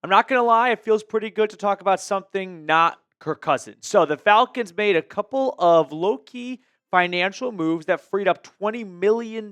I'm not going to lie, it feels pretty good to talk about something not Kirk Cousins. So the Falcons made a couple of low-key financial moves that freed up $20 million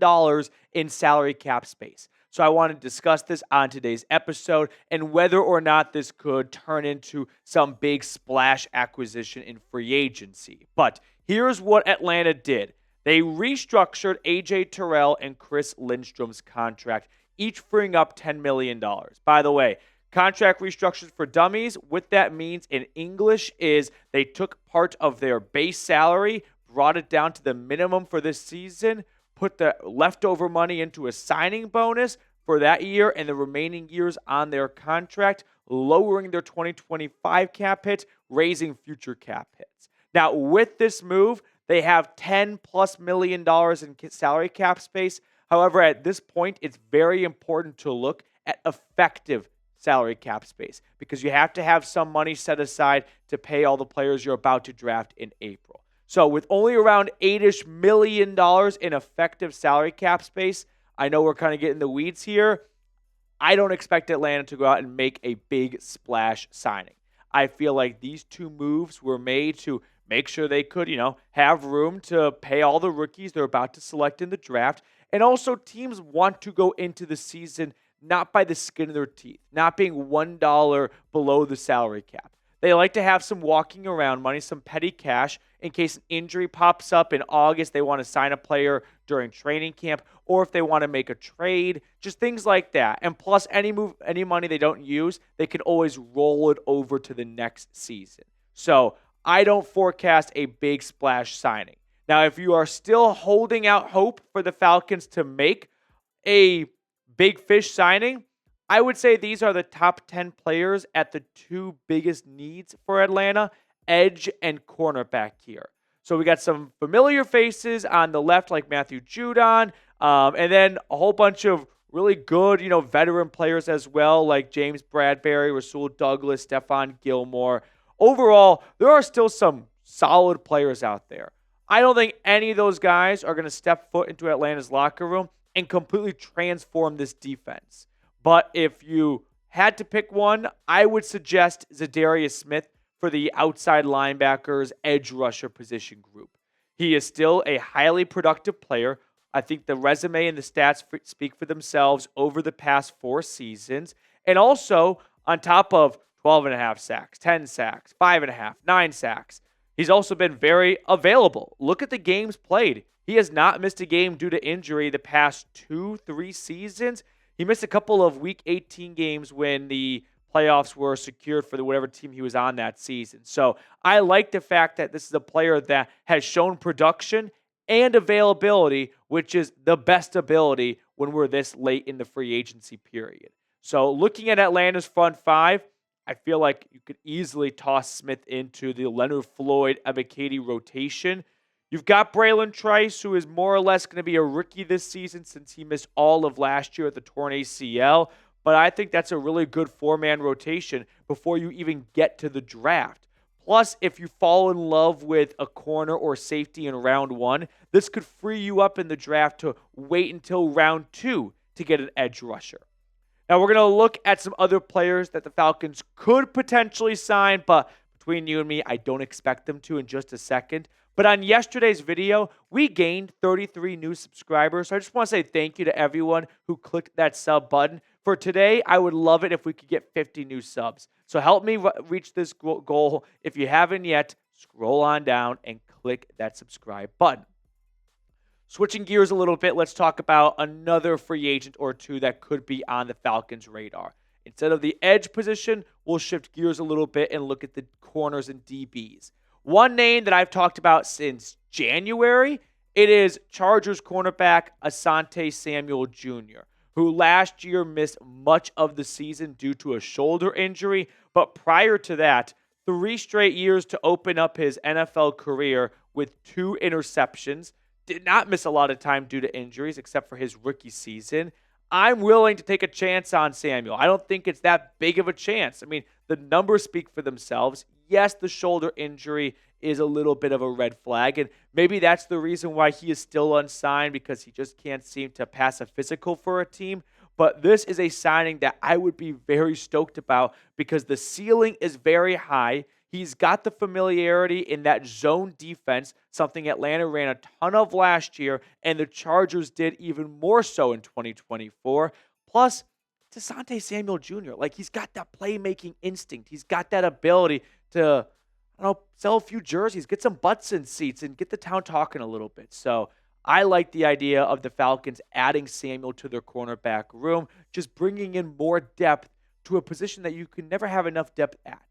in salary cap space. So I want to discuss this on today's episode and whether or not this could turn into some big splash acquisition in free agency. But here's what Atlanta did. They restructured A.J. Terrell and Chris Lindstrom's contract, each freeing up $10 million. By the way, contract restructures for dummies, what that means in English is they took part of their base salary, brought it down to the minimum for this season, put the leftover money into a signing bonus for that year and the remaining years on their contract, lowering their 2025 cap hit, raising future cap hits. Now, with this move, they have $10+ million in salary cap space. However, at this point, it's very important to look at effective salary cap space because you have to have some money set aside to pay all the players you're about to draft in April. So with only around $8-ish million in effective salary cap space, I know we're kind of getting the weeds here. I don't expect Atlanta to go out and make a big splash signing. I feel like these two moves were made to make sure they could, have room to pay all the rookies they're about to select in the draft. And also teams want to go into the season not by the skin of their teeth, not being $1 below the salary cap. They like to have some walking around money, some petty cash in case an injury pops up in August. They want to sign a player during training camp, or if they want to make a trade, just things like that. And plus, any money they don't use, they can always roll it over to the next season. So I don't forecast a big splash signing. Now, if you are still holding out hope for the Falcons to make a big fish signing, I would say these are the top 10 players at the two biggest needs for Atlanta, edge and cornerback here. So we got some familiar faces on the left like Matthew Judon, and then a whole bunch of really good, veteran players as well like James Bradberry, Rasul Douglas, Stephon Gilmore. Overall, there are still some solid players out there. I don't think any of those guys are going to step foot into Atlanta's locker room and completely transform this defense. But if you had to pick one, I would suggest Za'Darius Smith for the outside linebackers edge rusher position group. He is still a highly productive player. I think the resume and the stats speak for themselves over the past 4 seasons. And also, on top of 12.5 sacks, 10 sacks, 5.5, 9 sacks, he's also been very available. Look at the games played. He has not missed a game due to injury the past 2-3 seasons. He missed a couple of Week 18 games when the playoffs were secured for whatever team he was on that season. So I like the fact that this is a player that has shown production and availability, which is the best ability when we're this late in the free agency period. So looking at Atlanta's front five, I feel like you could easily toss Smith into the Leonard Floyd, Ebiketie rotation. You've got Braylon Trice, who is more or less going to be a rookie this season since he missed all of last year at the torn ACL. But I think that's a really good 4-man rotation before you even get to the draft. Plus, if you fall in love with a corner or safety in round 1, this could free you up in the draft to wait until round 2 to get an edge rusher. Now, we're going to look at some other players that the Falcons could potentially sign, but between you and me, I don't expect them to in just a second. But on yesterday's video, we gained 33 new subscribers. So I just want to say thank you to everyone who clicked that sub button. For today, I would love it if we could get 50 new subs. So help me reach this goal. If you haven't yet, scroll on down and click that subscribe button. Switching gears a little bit, let's talk about another free agent or two that could be on the Falcons' radar. Instead of the edge position, we'll shift gears a little bit and look at the corners and DBs. One name that I've talked about since January, it is Chargers cornerback Asante Samuel Jr., who last year missed much of the season due to a shoulder injury, but prior to that, 3 straight years to open up his NFL career with 2 interceptions. Did not miss a lot of time due to injuries, except for his rookie season. I'm willing to take a chance on Samuel. I don't think it's that big of a chance. I mean, the numbers speak for themselves. Yes, the shoulder injury is a little bit of a red flag, and maybe that's the reason why he is still unsigned, because he just can't seem to pass a physical for a team. But this is a signing that I would be very stoked about because the ceiling is very high. He's got the familiarity in that zone defense, something Atlanta ran a ton of last year, and the Chargers did even more so in 2024. Plus, it's Asante Samuel Jr. Like, he's got that playmaking instinct. He's got that ability to, I don't know, sell a few jerseys, get some butts in seats, and get the town talking a little bit. So I like the idea of the Falcons adding Samuel to their cornerback room, just bringing in more depth to a position that you can never have enough depth at.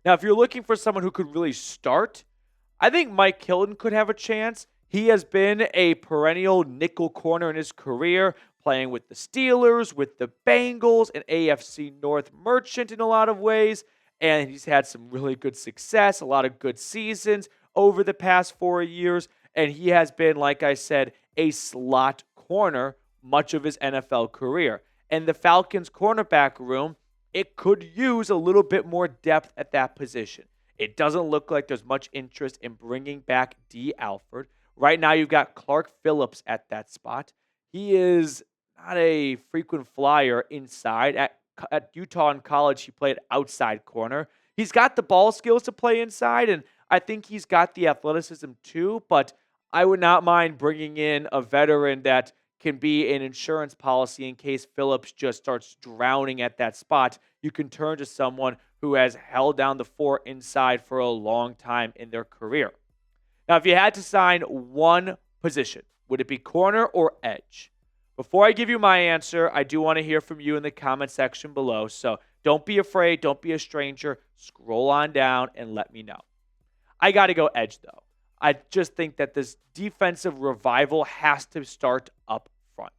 Now, if you're looking for someone who could really start, I think Mike Hilton could have a chance. He has been a perennial nickel corner in his career, playing with the Steelers, with the Bengals, an AFC North merchant in a lot of ways, and he's had some really good success, a lot of good seasons over the past 4 years, and he has been, like I said, a slot corner much of his NFL career. And the Falcons' cornerback room, it could use a little bit more depth at that position. It doesn't look like there's much interest in bringing back D. Alford. Right now, you've got Clark Phillips at that spot. He is not a frequent flyer inside. At Utah in college, he played outside corner. He's got the ball skills to play inside, and I think he's got the athleticism too, but I would not mind bringing in a veteran that can be an insurance policy in case Phillips just starts drowning at that spot. You can turn to someone who has held down the fort inside for a long time in their career. Now, if you had to sign one position, would it be corner or edge? Before I give you my answer, I do want to hear from you in the comment section below. So don't be afraid. Don't be a stranger. Scroll on down and let me know. I got to go edge, though. I just think that this defensive revival has to start up front.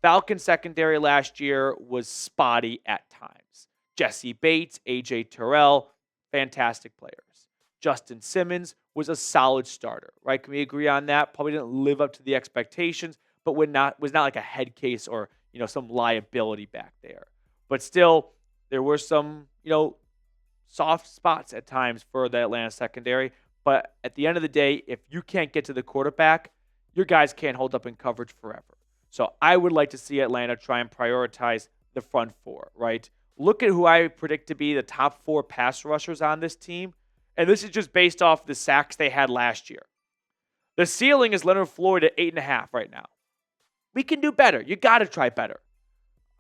Falcons secondary last year was spotty at times. Jesse Bates, A.J. Terrell, fantastic players. Justin Simmons was a solid starter, right? Can we agree on that? Probably didn't live up to the expectations, but was not like a head case or, some liability back there. But still, there were some, soft spots at times for the Atlanta secondary. But at the end of the day, if you can't get to the quarterback, your guys can't hold up in coverage forever. So I would like to see Atlanta try and prioritize the front four, right? Look at who I predict to be the top 4 pass rushers on this team. And this is just based off the sacks they had last year. The ceiling is Leonard Floyd at 8.5 right now. We can do better. You got to try better.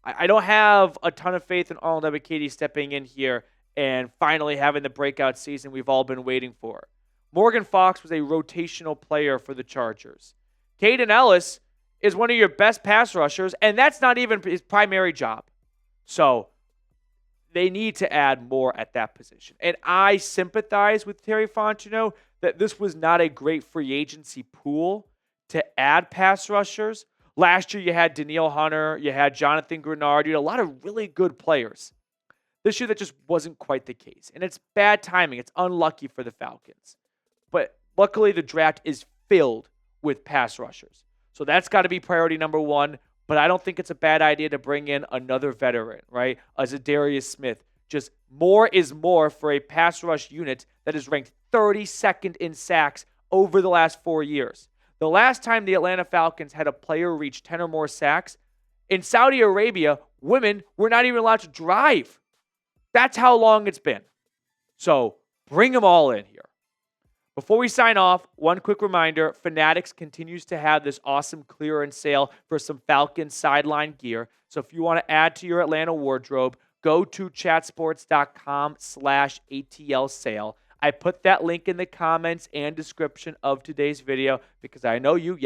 I don't have a ton of faith in Arnold Ebiketie stepping in here and finally having the breakout season we've all been waiting for. Morgan Fox was a rotational player for the Chargers. Caden Ellis is one of your best pass rushers, and that's not even his primary job. So they need to add more at that position. And I sympathize with Terry Fontenot that this was not a great free agency pool to add pass rushers. Last year, you had Danielle Hunter, you had Jonathan Grenard, you had a lot of really good players. This year, that just wasn't quite the case. And it's bad timing. It's unlucky for the Falcons. But luckily, the draft is filled with pass rushers. So that's got to be priority number one. But I don't think it's a bad idea to bring in another veteran, right? A Za'Darius Smith. Just more is more for a pass rush unit that is ranked 32nd in sacks over the last 4 years. The last time the Atlanta Falcons had a player reach 10 or more sacks, in Saudi Arabia, women were not even allowed to drive. That's how long it's been. So bring them all in here. Before we sign off, one quick reminder, Fanatics continues to have this awesome clearance sale for some Falcons sideline gear. So if you want to add to your Atlanta wardrobe, go to chatsports.com/ATL sale. I put that link in the comments and description of today's video because I know you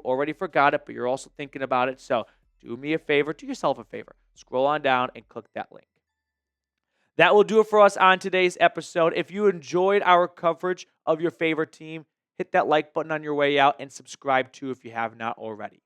already forgot it, but you're also thinking about it. So do me a favor, do yourself a favor. Scroll on down and click that link. That will do it for us on today's episode. If you enjoyed our coverage of your favorite team, hit that like button on your way out and subscribe too if you have not already.